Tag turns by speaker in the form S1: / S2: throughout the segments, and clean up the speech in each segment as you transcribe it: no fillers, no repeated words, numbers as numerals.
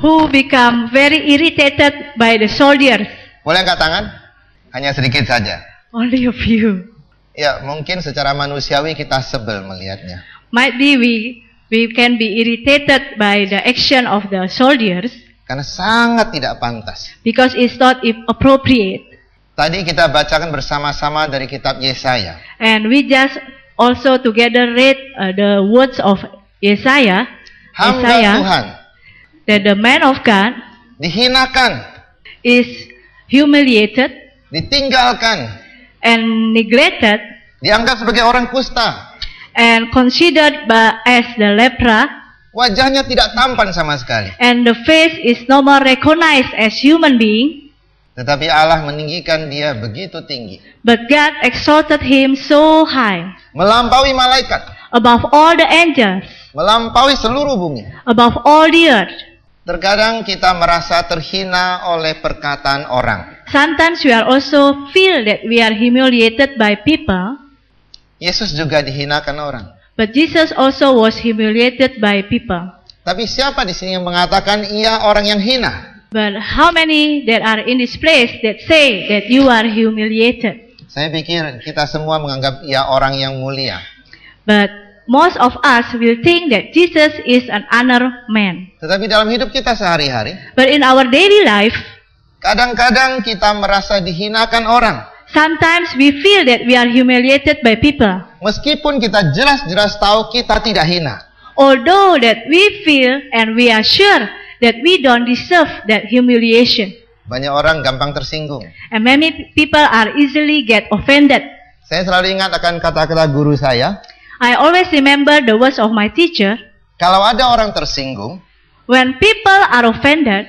S1: who become very irritated by the soldiers.
S2: Boleh angkat tangan? Hanya sedikit saja.
S1: Only a few.
S2: Ya, mungkin secara manusiawi kita sebel melihatnya.
S1: Might be we can be irritated by the action of the soldiers
S2: Karena sangat tidak pantas.
S1: because it's not appropriate.
S2: Tadi kita bacakan bersama-sama dari kitab Yesaya.
S1: And we just also together read the words of Yesaya.
S2: Hamba Tuhan
S1: That the man of God
S2: dihinakan,
S1: is humiliated
S2: ditinggalkan,
S1: and neglected
S2: dianggap sebagai orang kusta.
S1: and considered as the lepra,
S2: Wajahnya tidak tampan sama sekali.
S1: and the face is no more recognized as human being,
S2: Tetapi Allah meninggikan dia begitu tinggi,
S1: but God exalted him so high
S2: melampaui malaikat,
S1: above all the angels,
S2: melampaui seluruh bumi.
S1: above all the earth.
S2: Terkadang kita merasa terhina oleh perkataan orang.
S1: Sometimes we are also feel that we are humiliated by people,
S2: Yesus juga dihinakan orang.
S1: but Jesus also was humiliated by people.
S2: Tapi siapa di sini yang mengatakan ia orang yang hina?
S1: But how many that are in this place that say that you are humiliated?
S2: Saya pikir kita semua menganggap ia orang yang mulia.
S1: But most of us will think that Jesus is an honor man.
S2: Tetapi dalam hidup kita sehari-hari,
S1: But in our daily life,
S2: kadang-kadang kita merasa dihinakan orang.
S1: sometimes we feel that we are humiliated by people.
S2: Meskipun kita jelas-jelas tahu kita tidak hina.
S1: Although that we feel and we are sure that we don't deserve that humiliation.
S2: Banyak orang gampang tersinggung.
S1: And many people are easily get offended.
S2: Saya selalu ingat akan kata-kata guru saya.
S1: I always remember the words of my teacher.
S2: Kalau ada orang tersinggung,
S1: When people are offended,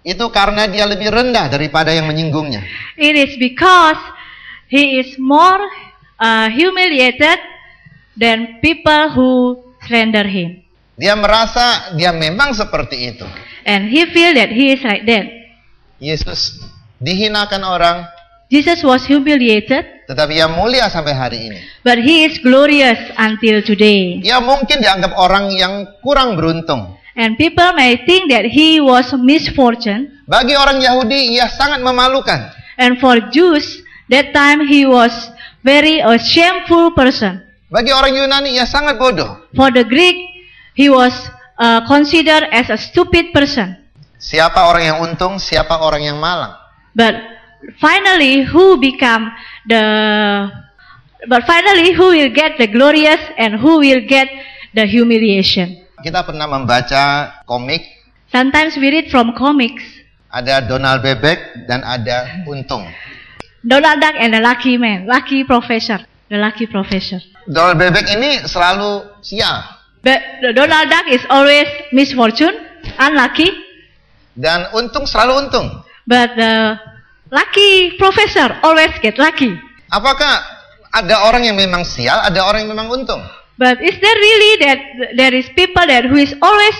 S2: itu karena dia lebih rendah daripada yang menyinggungnya.
S1: it is because he is more humiliated than people who slander him.
S2: Dia merasa dia memang seperti itu.
S1: And he feel that he is like that.
S2: Yesus dihinakan orang,
S1: Jesus was humiliated,
S2: tetapi ia mulia sampai hari ini.
S1: but he is glorious until today.
S2: Ia mungkin dianggap orang yang kurang beruntung.
S1: And people may think that he was misfortune.
S2: Bagi orang Yahudi, ia sangat memalukan.
S1: And for Jews, that time he was very a shameful person.
S2: Bagi orang Yunani, ia sangat bodoh.
S1: For the Greek, he was considered as a stupid person.
S2: Siapa orang yang untung, siapa orang yang malang.
S1: But finally, who will get the glorious and who will get the humiliation?
S2: Kita pernah membaca komik,
S1: Sometimes we read from comics.
S2: ada Donald Bebek dan ada Untung.
S1: Donald Duck and the lucky man, lucky professor, the lucky professor.
S2: Donald Bebek ini selalu sial.
S1: But the Donald Duck is always misfortune, unlucky.
S2: Dan Untung selalu untung.
S1: But the lucky professor always get lucky.
S2: Apakah ada orang yang memang sial, ada orang yang memang untung?
S1: But is there really that there is people that who is always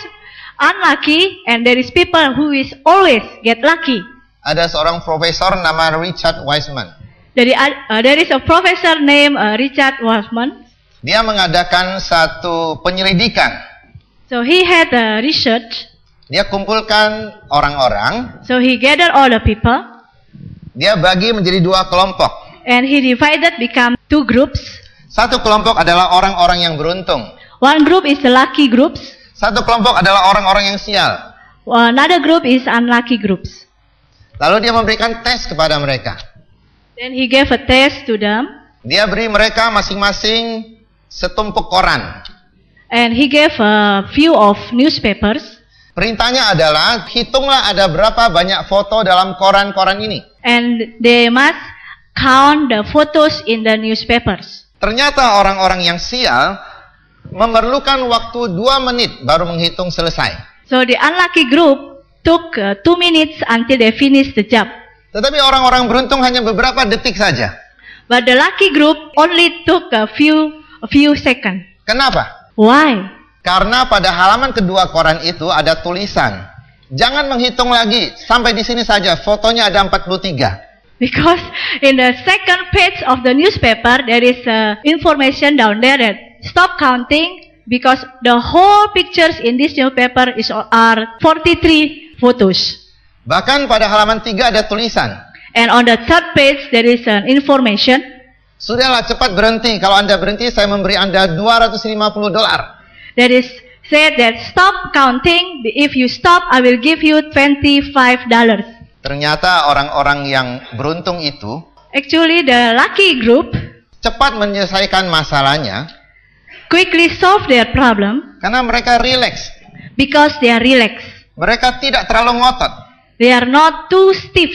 S1: unlucky and there is people who is always get lucky?
S2: Ada seorang profesor nama Richard Wiseman.
S1: There is a professor named Richard Wiseman.
S2: Dia mengadakan satu penyelidikan.
S1: So he had a research.
S2: Dia kumpulkan orang-orang.
S1: So he gathered all the people.
S2: Dia bagi menjadi dua kelompok.
S1: And he divided become two groups.
S2: Satu kelompok adalah orang-orang yang beruntung.
S1: One group is the lucky groups.
S2: Satu kelompok adalah orang-orang yang sial.
S1: Another group is unlucky groups.
S2: Lalu dia memberikan tes kepada mereka.
S1: Then he gave a test to them.
S2: Dia beri mereka masing-masing setumpuk koran.
S1: And he gave a few of newspapers.
S2: Perintahnya adalah, hitunglah ada berapa banyak foto dalam koran-koran ini.
S1: And they must count the photos in the newspapers.
S2: Ternyata orang-orang yang sial memerlukan waktu 2 menit baru menghitung selesai.
S1: So the unlucky group took 2 minutes until they finished the job.
S2: Tetapi orang-orang beruntung hanya beberapa detik saja.
S1: But the lucky group only took a few seconds.
S2: Kenapa?
S1: Why?
S2: Karena pada halaman kedua koran itu ada tulisan, jangan menghitung lagi, sampai di sini saja, fotonya ada 43.
S1: Because in the second page of the newspaper, there is information down there that stop counting, because the whole pictures in this newspaper are 43 photos.
S2: Bahkan pada halaman 3 ada tulisan.
S1: And on the third page there is an information.
S2: Sudahlah, cepat berhenti. Kalau Anda berhenti, saya memberi Anda $250.
S1: That is said that stop counting. If you stop, I will give you $25.
S2: Ternyata orang-orang yang beruntung itu
S1: Actually, the lucky group
S2: cepat menyelesaikan masalahnya
S1: quickly solve their problem
S2: karena mereka rileks.
S1: because they are relaxed.
S2: Mereka tidak terlalu ngotot.
S1: They are not too stiff.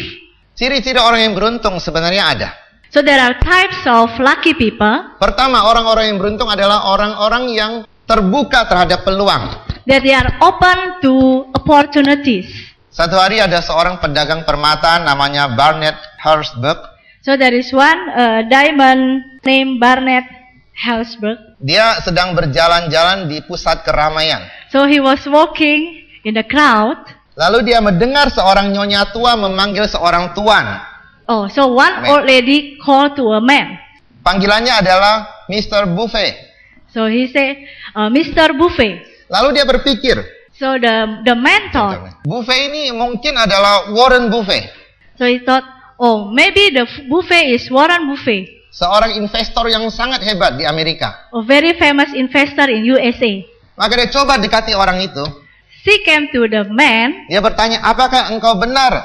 S2: Ciri-ciri orang yang beruntung sebenarnya ada.
S1: So there are types of lucky people.
S2: Pertama, orang-orang yang beruntung adalah orang-orang yang terbuka terhadap peluang.
S1: That they are open to opportunities.
S2: Satu hari ada seorang pedagang permata namanya Barnett Herzberg.
S1: So there is one diamond named Barnett Herzberg.
S2: Dia sedang berjalan-jalan di pusat keramaian.
S1: So he was walking in the crowd.
S2: Lalu dia mendengar seorang nyonya tua memanggil seorang tuan.
S1: Oh, so one old lady called to a man.
S2: Panggilannya adalah Mr. Buffet.
S1: So he said, Mr. Buffet.
S2: Lalu dia berpikir,
S1: So the man thought.
S2: Buffet ini mungkin adalah Warren Buffet.
S1: So he thought, oh, maybe the Buffet is Warren Buffet,
S2: Seorang investor yang sangat hebat di Amerika.
S1: a very famous investor in USA.
S2: Maka dia coba dekati orang itu.
S1: She came to the man.
S2: Dia bertanya, apakah engkau benar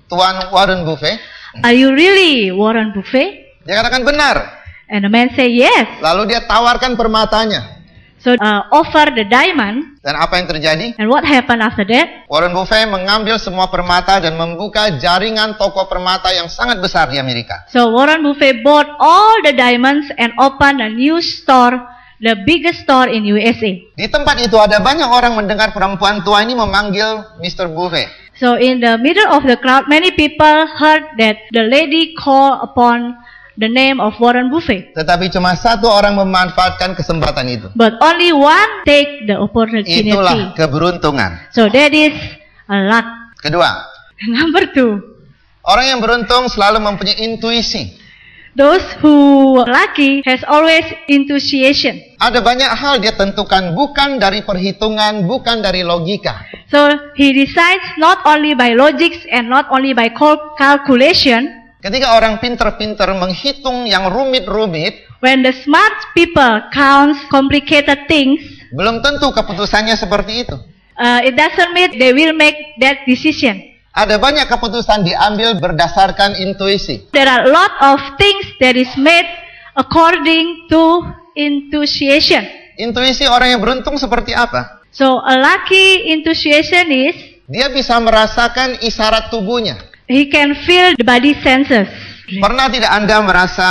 S2: Tuan Warren Buffet?
S1: Are you really Warren Buffet?
S2: Dia katakan benar.
S1: And the man said yes.
S2: Lalu dia tawarkan permatanya.
S1: So offer the diamond.
S2: Dan apa yang terjadi?
S1: And what happened after that?
S2: Warren Buffet mengambil semua permata dan membuka jaringan toko permata yang sangat besar di Amerika.
S1: So Warren Buffet bought all the diamonds and opened a new store, the biggest store in USA.
S2: Di tempat itu ada banyak orang mendengar perempuan tua ini memanggil Mr. Buffet.
S1: So in the middle of the crowd, many people heard that the lady called upon the name of Warren Buffet.
S2: Tetapi cuma satu orang memanfaatkan kesempatan itu.
S1: But only one take the opportunity.
S2: Itulah keberuntungan.
S1: So that is a luck.
S2: Kedua,
S1: Number 2,
S2: orang yang beruntung selalu mempunyai intuisi.
S1: those who are lucky has always intuition.
S2: Ada banyak hal dia tentukan bukan dari perhitungan, bukan dari logika.
S1: So he decides not only by logics and not only by calculation.
S2: Ketika orang pinter-pinter menghitung yang rumit-rumit,
S1: When the smart people counts complicated things,
S2: belum tentu keputusannya seperti itu.
S1: it doesn't mean they will make that decision.
S2: Ada banyak keputusan diambil berdasarkan intuisi.
S1: There are a lot of things that is made according to intuition.
S2: Intuisi orang yang beruntung seperti apa?
S1: So a lucky intuition is
S2: Dia bisa merasakan isyarat tubuhnya.
S1: he can feel the body senses.
S2: Pernah tidak Anda merasa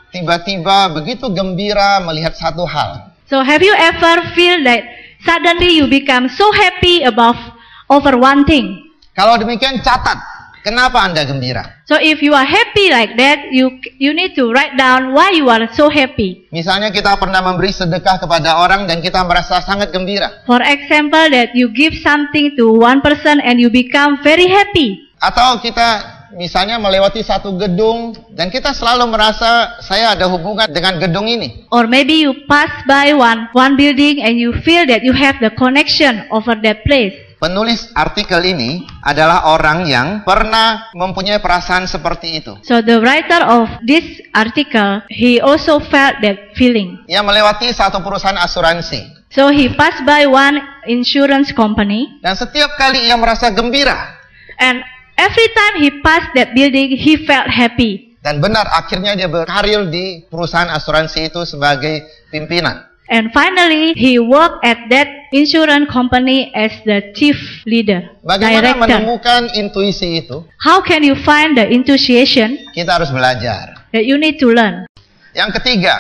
S2: tiba-tiba begitu gembira melihat satu hal?
S1: So have you ever feel that suddenly you become so happy over one thing?
S2: Kalau demikian catat, kenapa Anda gembira?
S1: So if you are happy like that, you need to write down why you are so happy.
S2: Misalnya kita pernah memberi sedekah kepada orang dan kita merasa sangat gembira.
S1: For example, that you give something to one person and you become very happy.
S2: Atau kita misalnya melewati satu gedung dan kita selalu merasa saya ada hubungan dengan gedung ini.
S1: Or maybe you pass by one building and you feel that you have the connection over that place.
S2: Penulis artikel ini adalah orang yang pernah mempunyai perasaan seperti itu.
S1: So the writer of this article, he also felt that feeling.
S2: Ia melewati satu perusahaan asuransi.
S1: So he passed by one insurance company,
S2: Dan setiap kali ia merasa gembira.
S1: and every time he passed that building, he felt happy.
S2: Dan benar, akhirnya dia berkarir di perusahaan asuransi itu sebagai pimpinan.
S1: And finally, he worked at that insurance company as the chief leader,
S2: Bagaimana
S1: director.
S2: menemukan intuisi itu?
S1: How can you find the intuition
S2: Kita harus belajar.
S1: that you need to learn?
S2: Yang ketiga,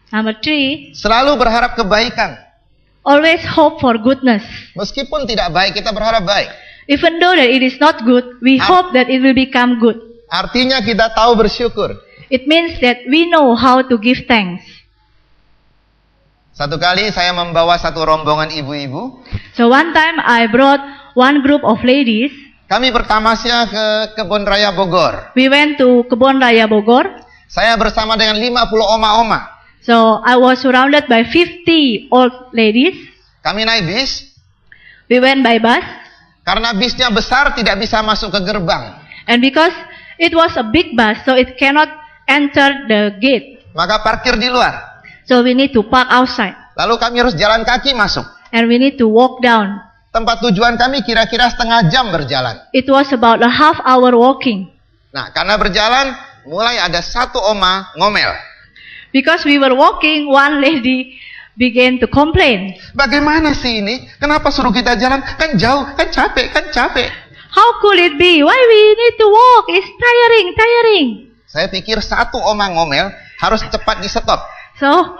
S1: Number 3,
S2: selalu berharap kebaikan.
S1: always hope for goodness.
S2: Meskipun tidak baik, kita berharap baik.
S1: Even though that it is not good, we hope that it will become good.
S2: Artinya kita tahu bersyukur.
S1: It means that we know how to give thanks.
S2: Satu kali saya membawa satu rombongan ibu-ibu.
S1: So one time I brought one group of ladies.
S2: Kami bertamasya ke Kebun Raya Bogor.
S1: We went to Kebun Raya Bogor.
S2: Saya bersama dengan 50 oma-oma.
S1: So I was surrounded by 50 old ladies.
S2: Kami naik bis.
S1: We went by bus.
S2: Karena bisnya besar tidak bisa masuk ke gerbang.
S1: And because it was a big bus, so it cannot enter the gate.
S2: Maka parkir di luar.
S1: So we need to park outside.
S2: Lalu kami harus jalan kaki masuk.
S1: And we need to walk down.
S2: Tempat tujuan kami kira-kira setengah jam berjalan.
S1: It was about a half hour walking.
S2: Nah, karena berjalan, mulai ada satu oma ngomel.
S1: Because we were walking, one lady began to complain.
S2: Bagaimana sih ini? Kenapa suruh kita jalan? Kan jauh, kan capek.
S1: How could it be? Why we need to walk? It's tiring.
S2: Saya pikir satu oma ngomel harus cepat di stop.
S1: So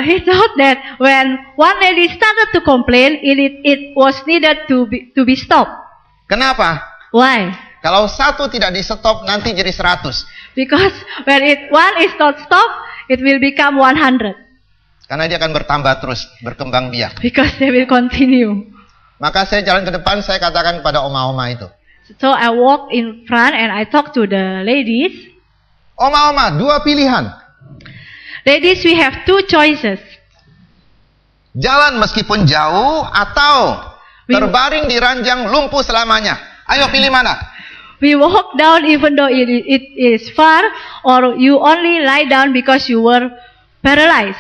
S1: he thought that when one lady started to complain, it was needed to be stopped.
S2: Kenapa?
S1: Why?
S2: Kalau satu tidak di stop, nanti jadi 100.
S1: Because when one is not stopped, it will become 100.
S2: Karena dia akan bertambah terus, berkembang biak.
S1: Because they will continue.
S2: Maka saya jalan ke depan, saya katakan kepada oma-oma itu.
S1: So I walk in front and I talk to the ladies.
S2: Oma-oma, 2 pilihan.
S1: Ladies, we have 2 choices.
S2: Jalan meskipun jauh atau terbaring di ranjang lumpuh selamanya. Ayo pilih mana?
S1: We walk down even though it is far, or you only lie down because you were paralyzed.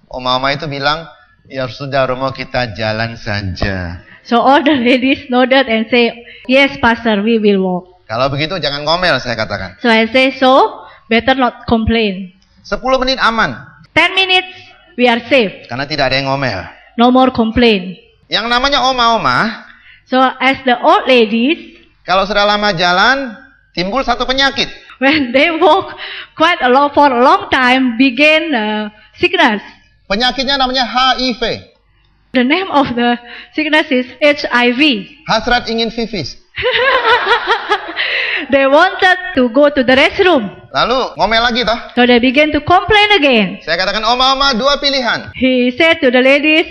S2: Oma-oma itu bilang, ya sudah Romo, kita jalan saja.
S1: So all the ladies nodded and say, yes, Pastor, we will walk.
S2: Kalau begitu jangan ngomel, saya katakan.
S1: So I say, so better not complain.
S2: 10 menit aman.
S1: 10 minutes, we are safe.
S2: Karena tidak ada yang ngomel.
S1: No more complain.
S2: Yang namanya oma-oma,
S1: so as the old ladies,
S2: kalau sudah lama jalan, timbul satu penyakit.
S1: when they walk for a long time, begin sickness.
S2: Penyakitnya namanya HIV.
S1: The name of the sickness is HIV.
S2: Hasrat ingin pipis.
S1: They wanted to go to the restroom.
S2: Lalu ngomel lagi toh.
S1: So they began to complain again.
S2: Saya katakan, oma-oma, 2 pilihan.
S1: He said to the ladies,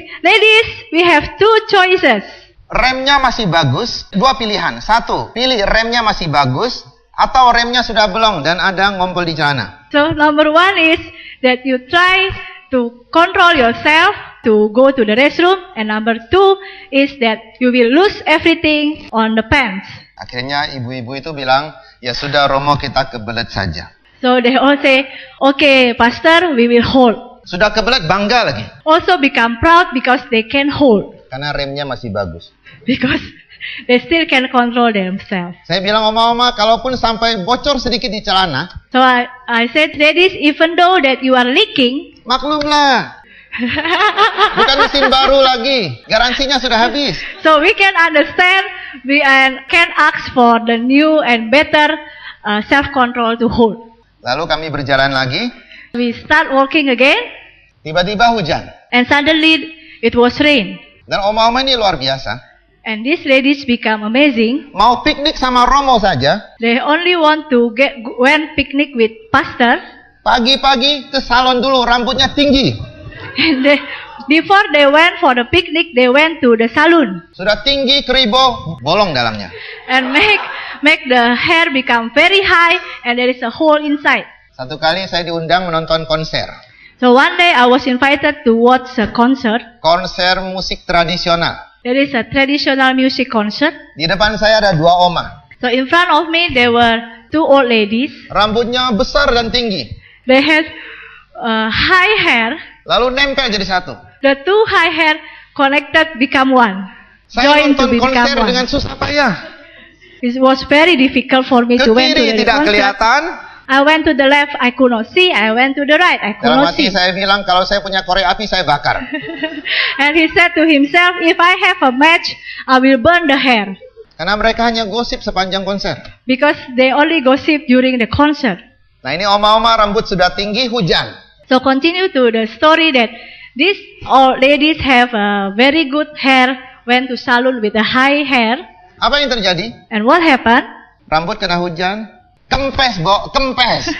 S1: we have 2 choices.
S2: Remnya masih bagus, 2 pilihan. 1, pilih remnya masih bagus, atau remnya sudah belong dan ada ngompol di celana.
S1: So number 1 is that you try to control yourself to go to the restroom, and number 2 is that you will lose everything on the pants.
S2: Akhirnya ibu-ibu itu bilang, ya sudah Romo, kita kebelet saja.
S1: So they all say, okay, Pastor, we will hold.
S2: Sudah kebelet, bangga lagi.
S1: Also become proud because they can hold.
S2: Karena remnya masih bagus.
S1: Because they still can control themselves.
S2: Saya bilang, oma-oma, kalaupun sampai bocor sedikit di celana.
S1: So I said, ladies, even though that you are leaking,
S2: maklumlah. Bukan mesin baru lagi, garansinya sudah habis.
S1: So we can understand, we can ask for the new and better self-control to hold.
S2: Lalu kami berjalan lagi.
S1: We start walking again.
S2: Tiba-tiba hujan.
S1: And suddenly it was rain.
S2: Dan oma-oma ini luar biasa.
S1: And these ladies become amazing.
S2: Mau piknik sama Romo saja.
S1: They only want to went picnic with Pastor.
S2: Pagi-pagi ke salon dulu, rambutnya tinggi.
S1: And before they went for the picnic, they went to the salon.
S2: Sudah tinggi, keribo, bolong dalamnya.
S1: And make the hair become very high, and there is a hole inside.
S2: Satu kali saya diundang menonton konser.
S1: So one day I was invited to watch a concert.
S2: Konser musik tradisional.
S1: There is a traditional music concert.
S2: Di depan saya ada 2 oma.
S1: So in front of me there were 2 old ladies.
S2: Rambutnya besar dan tinggi.
S1: They had high hair.
S2: Lalu nempel jadi satu.
S1: The 2 high hair connected become one.
S2: Saya nonton konser dengan susah payah.
S1: It was very difficult for me to went to the
S2: tidak
S1: concert.
S2: Kelihatan.
S1: I went to the left, I could not see. I went to the right, I could
S2: Dalam
S1: not
S2: hati
S1: see.
S2: saya bilang, kalau saya punya korek api, saya bakar.
S1: And he said to himself, if I have a match, I will burn the hair.
S2: Karena mereka hanya gosip sepanjang konser.
S1: Because they only gossip during the concert.
S2: Nah, ini oma-oma rambut sudah tinggi, hujan.
S1: So continue to the story that these old ladies have a very good hair, went to salon with a high hair.
S2: Apa yang terjadi?
S1: And what happened?
S2: Rambut kena hujan, kempes, kempes.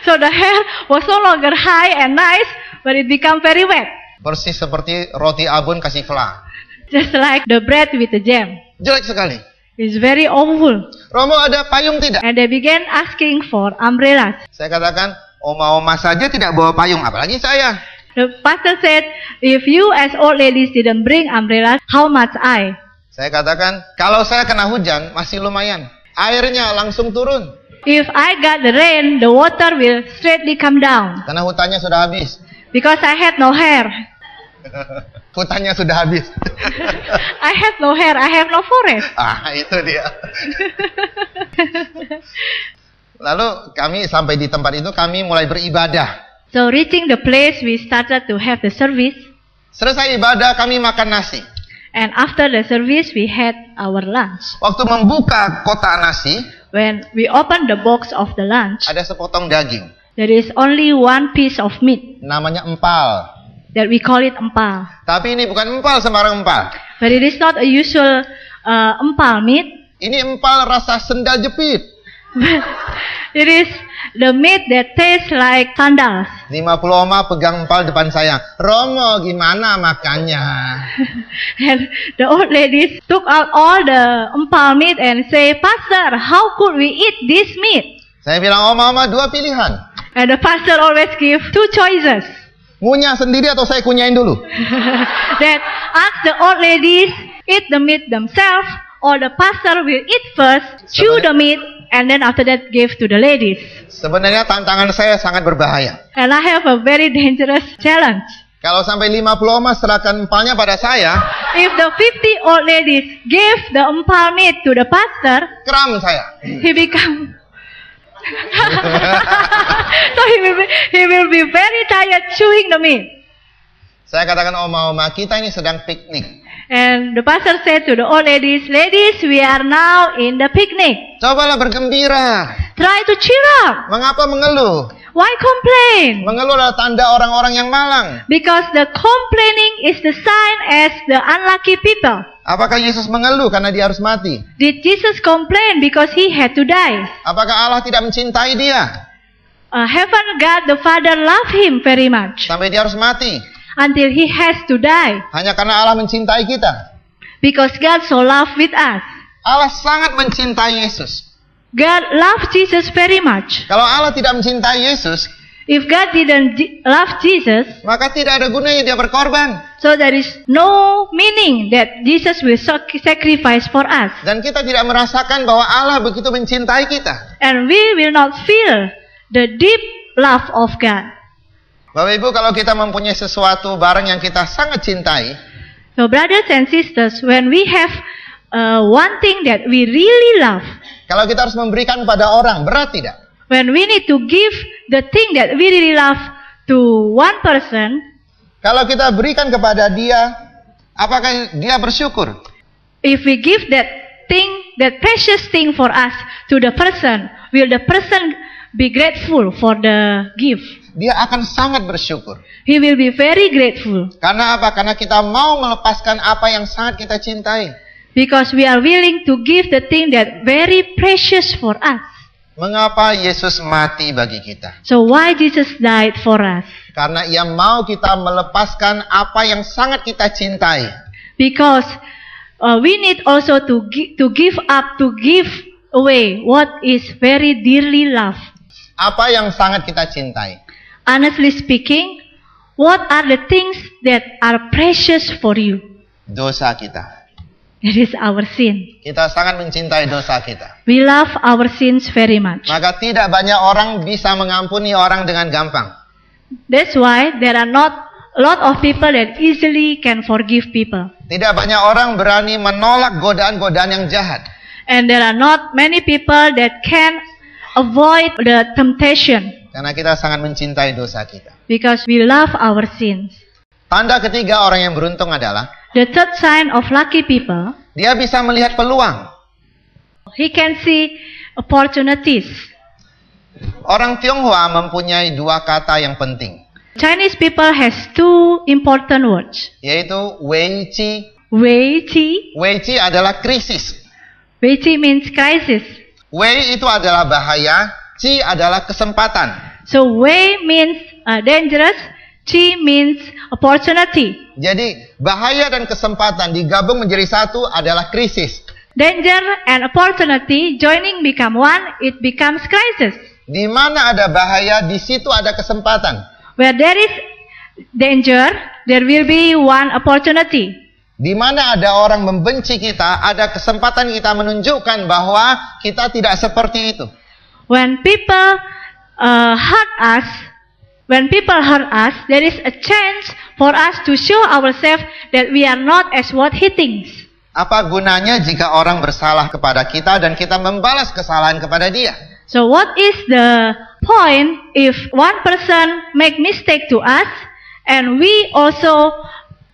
S1: So the hair was no longer high and nice, but it became very wet.
S2: Persis seperti roti abon kasih flan.
S1: Just like the bread with the jam.
S2: Jelek sekali.
S1: It's very awful.
S2: Romo, ada payung tidak?
S1: And they began asking for umbrellas.
S2: Saya katakan, Oma-oma saja tidak bawa payung, apalagi saya.
S1: The pastor said, if you as old ladies didn't bring umbrella, how much I?
S2: Saya katakan, kalau saya kena hujan, masih lumayan. Airnya langsung turun.
S1: If I got the rain, the water will straightly come down.
S2: Karena hutannya sudah habis.
S1: Because I had no hair.
S2: Hutannya sudah habis.
S1: I have no hair, I have no forest.
S2: Itu dia. Lalu kami sampai di tempat itu, kami mulai beribadah.
S1: So reaching the place, we started to have the service.
S2: Selesai ibadah, kami makan nasi.
S1: And after the service, we had our lunch.
S2: Waktu membuka kotak nasi,
S1: When we opened the box of the lunch,
S2: ada sepotong daging.
S1: there is only one piece of meat
S2: Namanya empal.
S1: that we call it empal.
S2: Tapi ini bukan empal sembarang empal.
S1: But it is not a usual empal meat.
S2: Ini empal rasa sendal jepit.
S1: It is the meat that tastes like sandals.
S2: 50 oma pegang empal depan saya. Romo, gimana makannya?
S1: And the old ladies took out all the empal meat and say, Pastor, how could we eat this meat?
S2: Saya bilang, oma-oma, 2 pilihan.
S1: And the pastor always give 2 choices.
S2: Ngunyah sendiri atau saya kunyain dulu?
S1: That ask the old ladies eat the meat themselves, or the pastor will eat first, chew the meat, and then after that give to the ladies.
S2: Sebenarnya tantangan saya sangat berbahaya.
S1: And I have a very dangerous challenge.
S2: Kalau sampai 50 oma serahkan empalnya pada saya,
S1: If the 50 old ladies give the empal meat to the pastor,
S2: kram saya.
S1: he become so he will be very tired chewing the meat.
S2: Saya katakan, oma-oma, kita ini sedang piknik.
S1: And the pastor said to the old ladies, ladies, we are now in the picnic.
S2: Cobalah bergembira.
S1: Try to cheer up.
S2: Mengapa mengeluh?
S1: Why complain?
S2: Mengeluh adalah tanda orang-orang yang malang.
S1: Because the complaining is the sign as the unlucky people.
S2: Apakah Yesus mengeluh karena dia harus mati?
S1: Did Jesus complain because he had to die?
S2: Apakah Allah tidak mencintai dia
S1: Heaven God the Father loved him very much
S2: sampai dia harus mati?
S1: until he has to die.
S2: Hanya karena Allah mencintai kita.
S1: Because God so loved with us.
S2: Allah sangat mencintai Yesus.
S1: God loved Jesus very much.
S2: Kalau Allah tidak mencintai Yesus,
S1: If God didn't love Jesus,
S2: maka tidak ada gunanya dia berkorban.
S1: so there is no meaning that Jesus will sacrifice for us.
S2: Dan kita tidak merasakan bahwa Allah begitu mencintai kita.
S1: And we will not feel the deep love of God.
S2: Bapak Ibu, kalau kita mempunyai sesuatu barang yang kita sangat cintai,
S1: So brothers and sisters, when we have one thing that we really love,
S2: kalau kita harus memberikan kepada orang, berat tidak?
S1: when we need to give the thing that we really love to one person,
S2: Kalau kita berikan kepada dia, apakah dia bersyukur?
S1: if we give that thing, that precious thing for us to the person, will the person be grateful for the gift?
S2: Dia akan sangat bersyukur.
S1: He will be very grateful
S2: Karena apa? Karena kita mau melepaskan apa yang sangat kita cintai.
S1: because we are willing to give the thing that very precious for us.
S2: Mengapa Yesus mati bagi kita?
S1: So why Jesus died for us?
S2: Karena ia mau kita melepaskan apa yang sangat kita cintai.
S1: Because we need also to give up, to give away what is very dearly loved.
S2: Apa yang sangat kita cintai?
S1: Honestly speaking, what are the things that are precious for you?
S2: Dosa kita.
S1: It is our sin.
S2: Kita sangat mencintai dosa kita.
S1: We love our sins very much.
S2: Maka tidak banyak orang bisa mengampuni orang dengan gampang.
S1: That's why there are not a lot of people that easily can forgive people.
S2: Tidak banyak orang berani menolak godaan-godaan yang jahat.
S1: And there are not many people that can avoid the temptation
S2: Karena kita sangat mencintai dosa kita.
S1: because we love our sins.
S2: Tanda ketiga orang yang beruntung adalah
S1: The third sign of lucky people,
S2: dia bisa melihat peluang.
S1: he can see opportunities.
S2: Orang Tionghoa mempunyai 2 kata yang penting,
S1: Chinese people has 2 important words.
S2: yaitu wei qi.
S1: Wei qi.
S2: Wei qi adalah krisis.
S1: Wei qi means crisis.
S2: Wei itu adalah bahaya, qi adalah kesempatan.
S1: So wei means dangerous, qi means opportunity.
S2: Jadi bahaya dan kesempatan digabung menjadi satu adalah krisis.
S1: Danger and opportunity joining become one, it becomes crisis.
S2: Di mana ada bahaya, di situ ada kesempatan.
S1: Where there is danger, there will be one opportunity.
S2: Di mana ada orang membenci kita, ada kesempatan kita menunjukkan bahwa kita tidak seperti itu.
S1: When people hurt us, there is a chance for us to show ourselves that we are not as what he thinks.
S2: Apa gunanya jika orang bersalah kepada kita dan kita membalas kesalahan kepada dia?
S1: So what is the point if one person make mistake to us and we also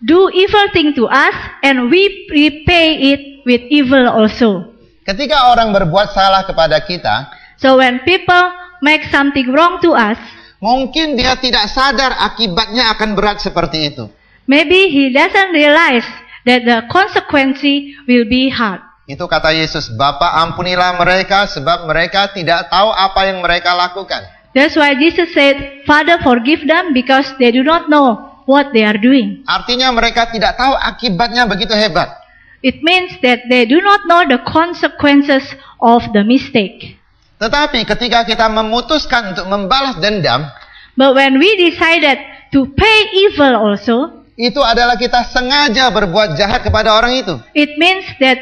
S1: do evil thing to us and we repay it with evil also?
S2: Ketika orang berbuat salah kepada kita,
S1: so when people make something wrong to us,
S2: mungkin dia tidak sadar akibatnya akan berat seperti itu.
S1: Maybe he doesn't realize that the consequence will be hard.
S2: Itu kata Yesus, Bapa ampunilah mereka sebab mereka tidak tahu apa yang mereka lakukan.
S1: That's why Jesus said, Father forgive them because they do not know what they are doing.
S2: Artinya mereka tidak tahu akibatnya begitu hebat.
S1: It means that they do not know the consequences of the mistake.
S2: Tetapi ketika kita memutuskan untuk membalas dendam,
S1: but when we decided to pay evil also,
S2: itu adalah kita sengaja berbuat jahat kepada orang itu.
S1: It means that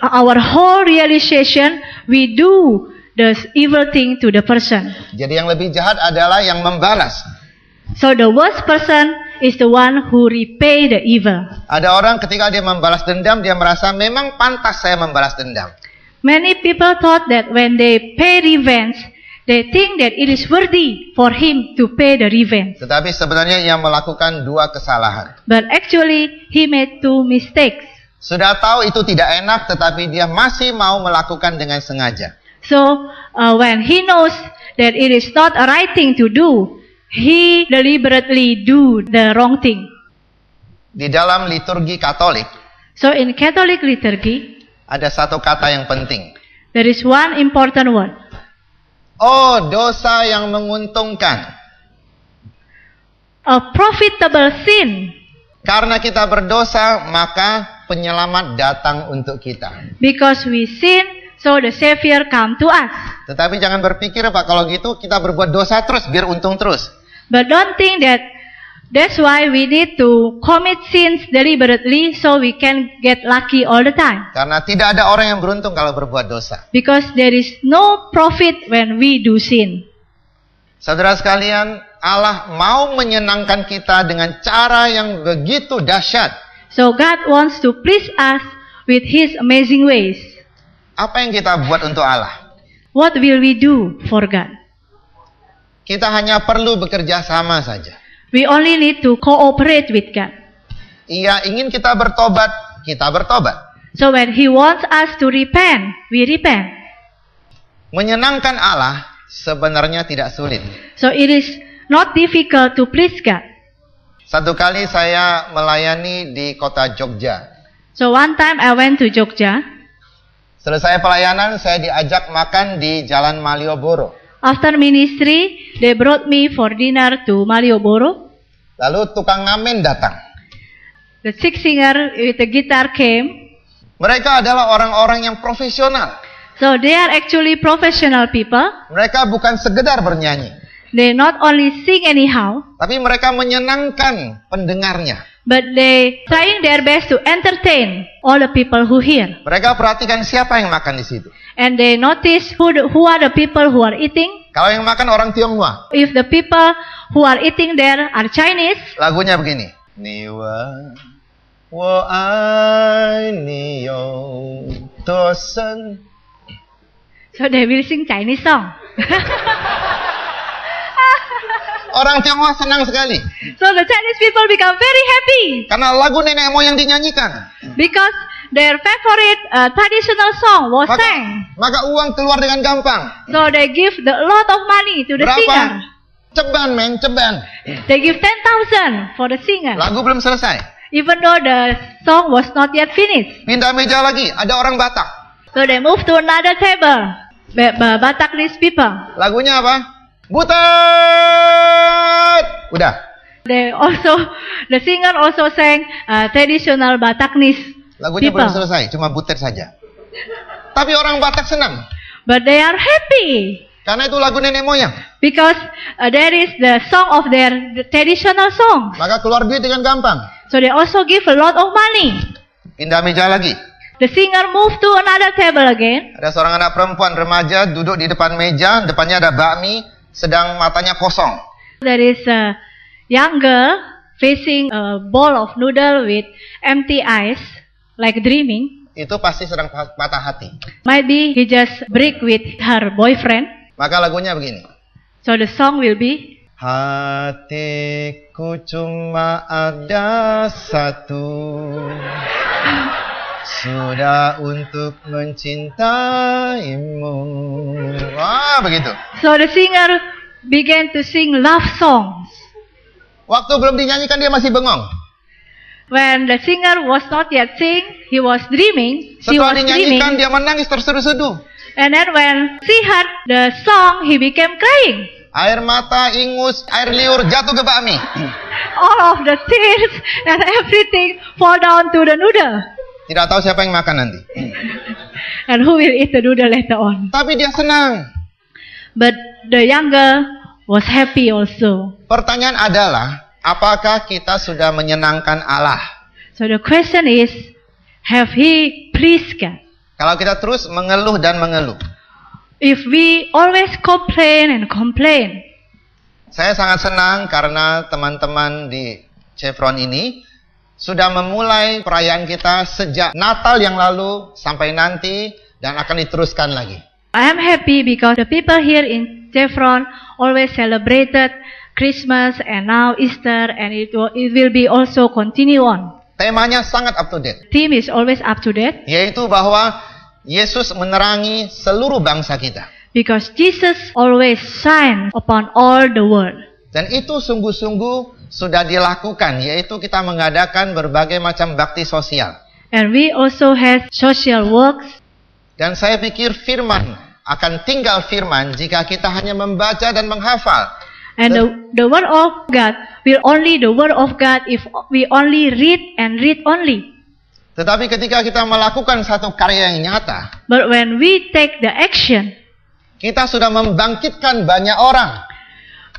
S1: our whole realization, we do the evil thing to the person.
S2: Jadi yang lebih jahat adalah yang membalas.
S1: So the worst person is the one who repay the evil.
S2: Ada orang ketika dia membalas dendam, dia merasa memang pantas saya membalas dendam.
S1: Many people thought that when they pay revenge, they think that it is worthy for him to pay the revenge.
S2: Tetapi sebenarnya ia melakukan dua kesalahan.
S1: But actually, he made two mistakes.
S2: Sudah tahu itu tidak enak, tetapi dia masih mau melakukan dengan sengaja.
S1: So, when he knows that it is not a right thing to do, he deliberately do the wrong thing.
S2: Di dalam liturgi Katolik,
S1: so in Catholic liturgy,
S2: ada satu kata yang penting.
S1: There is one important word.
S2: Oh, dosa yang menguntungkan.
S1: A profitable sin.
S2: Karena kita berdosa, maka penyelamat datang untuk kita.
S1: Because we sin, so the Savior come to us.
S2: Tetapi jangan berpikir, Pak, kalau gitu kita berbuat dosa terus, biar untung terus.
S1: But don't think that that's why we need to commit sins deliberately so we can get lucky all the time.
S2: Karena tidak ada orang yang beruntung kalau berbuat dosa.
S1: Because there is no profit when we do sin.
S2: Saudara sekalian, Allah mau menyenangkan kita dengan cara yang begitu dahsyat.
S1: So God wants to please us with His amazing ways.
S2: Apa yang kita buat untuk Allah?
S1: What will we do for God?
S2: Kita hanya perlu bekerja sama saja.
S1: We only need to cooperate with God.
S2: Ia ingin kita bertobat, kita bertobat.
S1: So when He wants us to repent, we repent.
S2: Menyenangkan Allah sebenarnya tidak sulit.
S1: So it is not difficult to please God.
S2: Satu kali saya melayani di kota Jogja.
S1: So one time I went to Jogja.
S2: Selesai pelayanan, saya diajak makan di Jalan Malioboro.
S1: After ministry, they brought me for dinner to Malioboro.
S2: Lalu tukang ngamen datang.
S1: The six singer with the guitar came.
S2: Mereka adalah orang-orang yang profesional.
S1: So they are actually professional people.
S2: Mereka bukan sekedar bernyanyi.
S1: They not only sing anyhow,
S2: tapi mereka menyenangkan pendengarnya.
S1: but they trying their best to entertain all the people who hear.
S2: Mereka perhatikan siapa yang makan di situ.
S1: And they notice who are the people who are eating.
S2: Kalau yang makan orang Tionghoa.
S1: If the people who are eating there are Chinese.
S2: Lagunya begini. Niwa wo ai ni yo tosen.
S1: So they will sing Chinese song.
S2: Orang Tionghoa senang sekali.
S1: So the Chinese people become very happy.
S2: Karena lagu nenek moyang dinyanyikan.
S1: Because their favorite traditional song was sang.
S2: Maka uang keluar dengan gampang.
S1: So they give a lot of money to the singer.
S2: Ceban men, ceban.
S1: They give 10,000 for the singer.
S2: Lagu belum selesai.
S1: Even though the song was not yet finished.
S2: Pindah meja lagi, ada orang Batak.
S1: So they move to another table. Bataknese people.
S2: Lagunya apa? Butet! Udah.
S1: The singer also sang traditional Bataknese
S2: Lagunya
S1: people.
S2: belum selesai, cuma butet saja. Tapi orang Batak senang.
S1: But they are happy.
S2: Karena itu lagu nenek moyang.
S1: Because there is the song of the traditional song.
S2: Maka keluar duit dengan gampang.
S1: So they also give a lot of money.
S2: Pindah meja lagi.
S1: The singer moved to another table again.
S2: Ada seorang anak perempuan remaja duduk di depan meja, depannya ada bakmi, sedang matanya kosong.
S1: There is a young girl facing a bowl of noodle with empty eyes, like dreaming.
S2: Itu pasti sedang patah hati.
S1: Might be he just break with her boyfriend.
S2: Maka lagunya begini.
S1: So the song will be,
S2: hatiku cuma ada satu, sudah untuk mencintaimu. Wah, begitu.
S1: So the singer began to sing love songs.
S2: Waktu belum dinyanyikan dia masih bengong.
S1: When the singer was not yet sing, he was dreaming. She
S2: Setelah
S1: was
S2: dinyanyikan
S1: dreaming.
S2: dia menangis terseduh-seduh.
S1: And then when she heard the song, he became crying.
S2: Air mata, ingus, air liur jatuh ke bakmi.
S1: All of the tears and everything fall down to the noodle.
S2: Tidak tahu siapa yang makan nanti.
S1: And who will eat the noodle later on?
S2: Tapi dia senang.
S1: But the young girl was happy also.
S2: Pertanyaan adalah, apakah kita sudah menyenangkan Allah?
S1: So the question is, have he pleased God?
S2: Kalau kita terus mengeluh dan mengeluh.
S1: If we always complain and complain.
S2: Saya sangat senang karena teman-teman di Chevron ini sudah memulai perayaan kita sejak Natal yang lalu sampai nanti dan akan diteruskan lagi.
S1: I am happy because the people here in Chevron always celebrated Christmas and now Easter, and it will be also continue on.
S2: Temanya sangat up to date.
S1: Theme is always up to date.
S2: Yaitu bahwa Yesus menerangi seluruh bangsa kita.
S1: Because Jesus always shines upon all the world.
S2: Dan itu sungguh-sungguh sudah dilakukan, yaitu kita mengadakan berbagai macam bakti sosial.
S1: And we also have social works.
S2: Dan saya pikir firman akan tinggal firman jika kita hanya membaca dan menghafal.
S1: And the word of God will only the word of God if we only read and read only.
S2: Tetapi ketika kita melakukan satu karya yang nyata,
S1: But when we take the action,
S2: kita sudah membangkitkan banyak orang.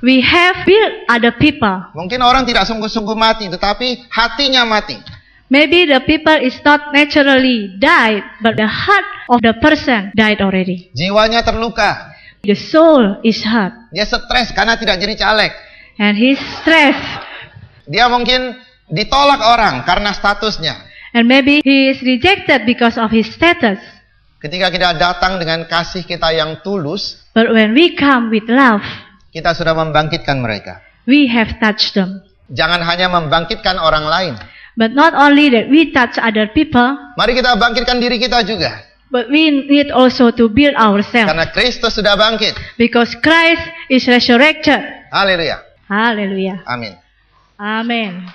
S1: we have built other people.
S2: Mungkin orang tidak sungguh-sungguh mati, tetapi hatinya mati.
S1: Maybe the people is not naturally died, but the heart of the person died already.
S2: Jiwanya terluka.
S1: The soul is hurt,
S2: Dia stres karena tidak jadi caleg.
S1: and he's stressed,
S2: Dia mungkin ditolak orang karena statusnya.
S1: and maybe he is rejected because of his status.
S2: Ketika kita datang dengan kasih kita yang tulus,
S1: But when we come with love,
S2: kita sudah membangkitkan mereka.
S1: we have touched them.
S2: Jangan hanya membangkitkan orang lain.
S1: But not only that we touch other people,
S2: Mari kita bangkitkan diri kita juga.
S1: but we need also to build ourselves.
S2: Karena Kristus sudah bangkit.
S1: Because Christ is resurrected.
S2: Haleluya.
S1: Hallelujah.
S2: Amin.
S1: Amen.